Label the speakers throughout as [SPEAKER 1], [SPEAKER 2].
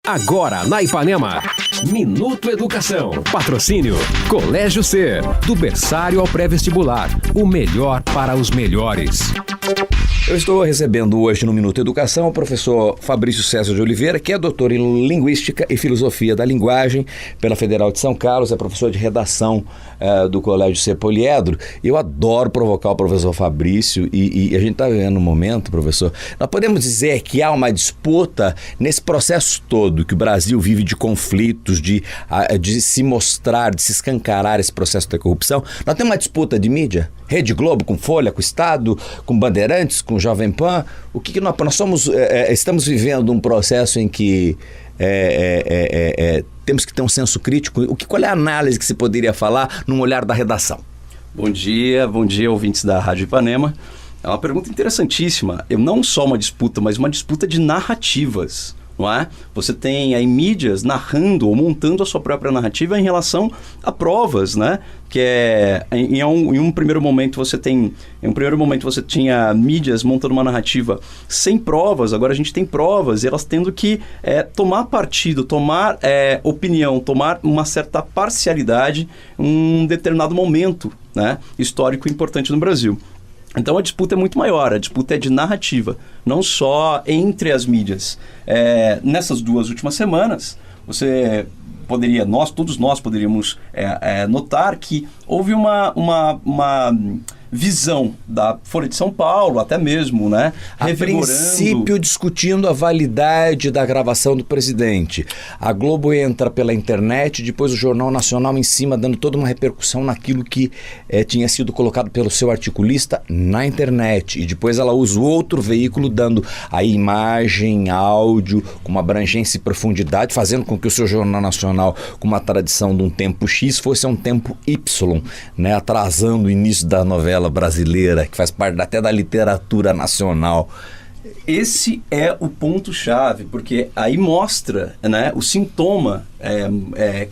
[SPEAKER 1] Agora na Ipanema, Minuto Educação. Patrocínio Colégio C. Do berçário ao pré-vestibular. O melhor para os melhores.
[SPEAKER 2] Eu estou recebendo hoje no Minuto Educação o professor Fabrício César de Oliveira, que é doutor em Linguística e Filosofia da Linguagem pela Federal de São Carlos, é professor de redação do Colégio C. Poliedro. Eu adoro provocar o professor Fabrício e a gente está vivendo um momento, professor, nós podemos dizer que há uma disputa nesse processo todo que o Brasil vive de conflitos, de se mostrar, de se escancarar esse processo da corrupção. Nós temos uma disputa de mídia, Rede Globo com Folha, com Estado, com Bandeirantes, com Jovem Pan. O que nós somos? Estamos vivendo um processo em que temos que ter um senso crítico. Qual é a análise que se poderia falar num olhar da redação?
[SPEAKER 3] Bom dia, ouvintes da Rádio Ipanema. É uma pergunta interessantíssima. Não só uma disputa, mas uma disputa de narrativas, não é? Você tem aí mídias narrando ou montando a sua própria narrativa em relação a provas, né? Que em um primeiro momento você tinha mídias montando uma narrativa sem provas. Agora a gente tem provas e elas tendo que tomar partido, tomar opinião, tomar uma certa parcialidade em um determinado momento, né, histórico importante no Brasil. Então a disputa é muito maior, a disputa é de narrativa, não só entre as mídias. Nessas 2 últimas semanas, todos nós poderíamos notar que houve uma visão da Folha de São Paulo, até mesmo, né?
[SPEAKER 2] A princípio discutindo a validade da gravação do presidente. A Globo entra pela internet, depois o Jornal Nacional em cima, dando toda uma repercussão naquilo que tinha sido colocado pelo seu articulista na internet. E depois ela usa o outro veículo, dando a imagem, áudio, com uma abrangência e profundidade, fazendo com que o seu Jornal Nacional, com uma tradição de um tempo X, fosse um tempo Y, né? Atrasando o início da novela brasileira, que faz parte até da literatura nacional.
[SPEAKER 3] Esse é o ponto-chave, porque aí mostra, né, o sintoma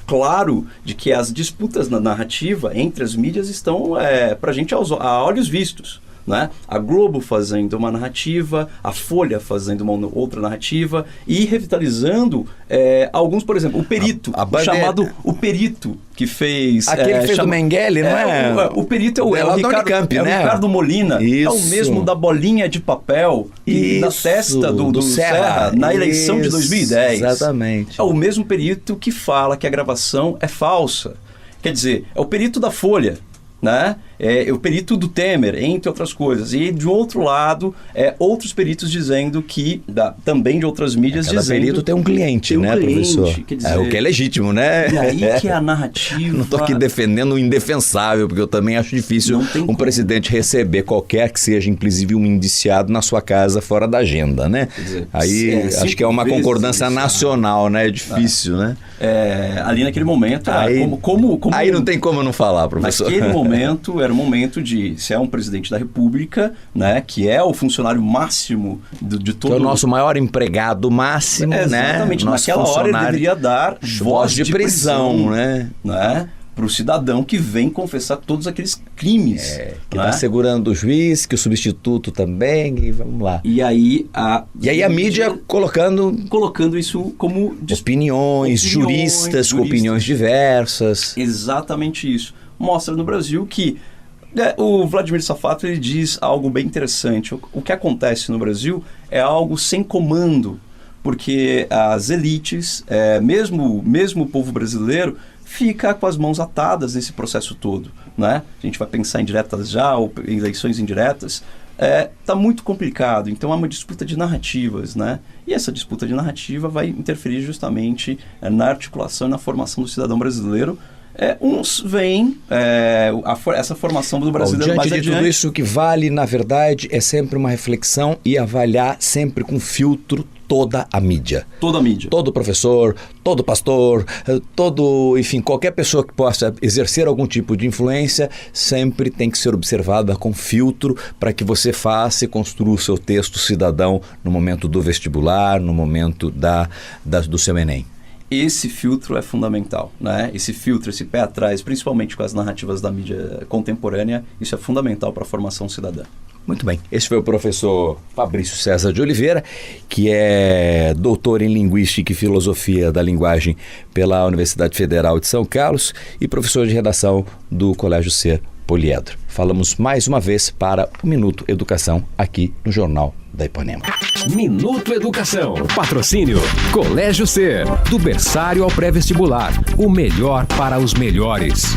[SPEAKER 3] claro de que as disputas na narrativa entre as mídias estão, para a gente, a olhos vistos. Né? A Globo fazendo uma narrativa, a Folha fazendo uma outra narrativa e revitalizando alguns, por exemplo, o perito, chamado o perito que fez...
[SPEAKER 2] Aquele fez do Mengele, não é?
[SPEAKER 3] O perito é o Ricardo Molina.
[SPEAKER 2] Isso.
[SPEAKER 3] É o mesmo da bolinha de papel na testa do Serra na eleição de 2010.
[SPEAKER 2] Exatamente.
[SPEAKER 3] É o mesmo perito que fala que a gravação é falsa. Quer dizer, é o perito da Folha, né? O perito do Temer, entre outras coisas. E, de outro lado, outros peritos dizendo que, também de outras mídias,
[SPEAKER 2] cada
[SPEAKER 3] dizendo...
[SPEAKER 2] perito tem um cliente, né, professor?
[SPEAKER 3] Quer dizer,
[SPEAKER 2] o que é legítimo, né?
[SPEAKER 3] E aí que é a narrativa...
[SPEAKER 2] Não estou aqui defendendo o indefensável, porque eu também acho difícil presidente receber qualquer que seja, inclusive um indiciado, na sua casa fora da agenda, né?
[SPEAKER 3] Quer dizer,
[SPEAKER 2] aí acho que é uma concordância nacional, né? É difícil, né?
[SPEAKER 3] Ali naquele momento...
[SPEAKER 2] Aí não tem como não falar, professor.
[SPEAKER 3] Naquele momento... Era o momento de, se é um presidente da República, né, que é o funcionário máximo de todo...
[SPEAKER 2] Que é o nosso maior empregado máximo, né?
[SPEAKER 3] Exatamente. Naquela hora ele deveria dar voz de prisão, né? Para o cidadão que vem confessar todos aqueles crimes.
[SPEAKER 2] Que está segurando o juiz, que o substituto também, e vamos lá.
[SPEAKER 3] E aí a
[SPEAKER 2] mídia colocando
[SPEAKER 3] isso como...
[SPEAKER 2] Opiniões, juristas com opiniões diversas.
[SPEAKER 3] Exatamente isso. Mostra no Brasil que o Vladimir Safato ele diz algo bem interessante. O que acontece no Brasil é algo sem comando, porque as elites, mesmo o povo brasileiro, fica com as mãos atadas nesse processo todo, né? A gente vai pensar em diretas já, ou em eleições indiretas. Está muito complicado, então há uma disputa de narrativas, né? E essa disputa de narrativa vai interferir justamente na articulação e na formação do cidadão brasileiro. Uns veem essa formação do brasileiro mais adiante.
[SPEAKER 2] Diante de tudo isso, o que vale, na verdade, é sempre uma reflexão e avaliar sempre com filtro toda a mídia.
[SPEAKER 3] Toda a mídia.
[SPEAKER 2] Todo professor, todo pastor, enfim, qualquer pessoa que possa exercer algum tipo de influência sempre tem que ser observada com filtro para que você faça e construa o seu texto cidadão no momento do vestibular, no momento do seu Enem.
[SPEAKER 3] Esse filtro é fundamental, né? Esse filtro, esse pé atrás, principalmente com as narrativas da mídia contemporânea, isso é fundamental para a formação cidadã.
[SPEAKER 2] Muito bem. Esse foi o professor Fabrício César de Oliveira, que é doutor em Linguística e Filosofia da Linguagem pela Universidade Federal de São Carlos e professor de redação do Colégio Ser Poliedro. Falamos mais uma vez para o Minuto Educação aqui no Jornal da Ipanema.
[SPEAKER 1] Minuto Educação. Patrocínio Colégio Ser. Do berçário ao pré-vestibular. O melhor para os melhores.